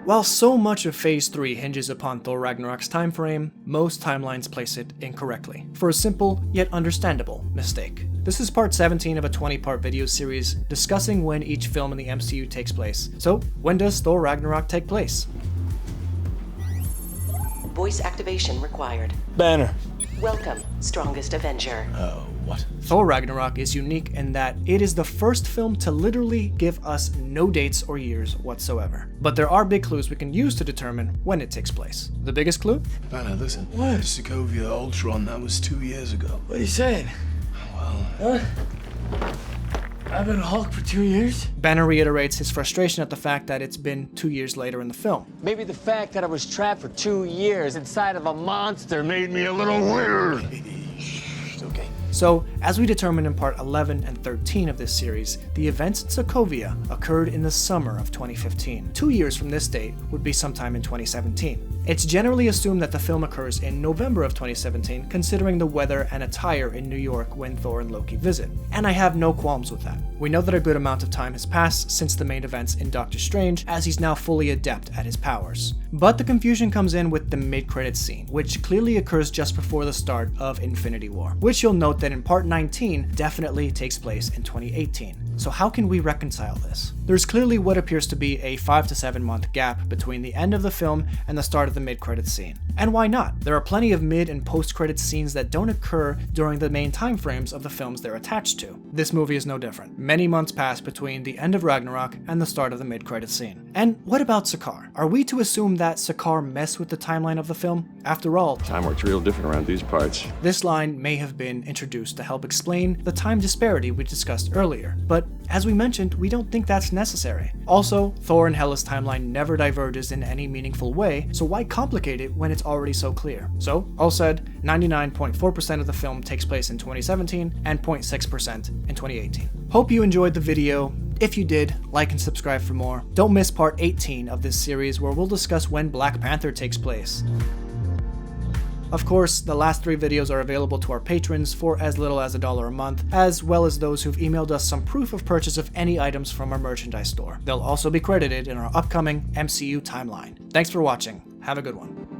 While so much of Phase 3 hinges upon Thor Ragnarok's time frame, most timelines place it incorrectly, for a simple yet understandable mistake. This is part 17 of a 20-part video series discussing when each film in the MCU takes place. So, when does Thor Ragnarok take place? Voice activation required. Banner. Welcome, strongest Avenger. What? Thor Ragnarok is unique in that it is the first film to literally give us no dates or years whatsoever. But there are big clues we can use to determine when it takes place. The biggest clue? Banner, listen. What? Sokovia, Ultron, that was 2 years ago. What are you saying? Well, I've been Hulk for 2 years? Banner reiterates his frustration at the fact that it's been 2 years later in the film. Maybe the fact that I was trapped for 2 years inside of a monster made me a little weird. it's okay. So, as we determined in part 11 and 13 of this series, the events in Sokovia occurred in the summer of 2015. 2 years from this date would be sometime in 2017. It's generally assumed that the film occurs in November of 2017, considering the weather and attire in New York when Thor and Loki visit. And I have no qualms with that. We know that a good amount of time has passed since the main events in Doctor Strange, as he's now fully adept at his powers. But the confusion comes in with the mid-credits scene, which clearly occurs just before the start of Infinity War, which you'll note that in part 19 definitely takes place in 2018. So how can we reconcile this? There's clearly what appears to be a 5 to 7 month gap between the end of the film and the start of the mid-credits scene. And why not? There are plenty of mid and post-credits scenes that don't occur during the main time frames of the films they're attached to. This movie is no different. Many months pass between the end of Ragnarok and the start of the mid-credits scene. And what about Sakaar? Are we to assume that Sakaar messed with the timeline of the film? After all, Time works real different around these parts. this line may have been introduced to help explain the time disparity we discussed earlier, but as we mentioned, we don't think that's necessary. Also, Thor and Hela's timeline never diverges in any meaningful way, so why complicate it when it's already so clear? So, all said, 99.4% of the film takes place in 2017 and 0.6% in 2018. Hope you enjoyed the video. If you did, like and subscribe for more. Don't miss part 18 of this series where we'll discuss when Black Panther takes place. Of course, the last 3 videos are available to our patrons for as little as $1 a month, as well as those who've emailed us some proof of purchase of any items from our merchandise store. They'll also be credited in our upcoming MCU timeline. Thanks for watching. Have a good one.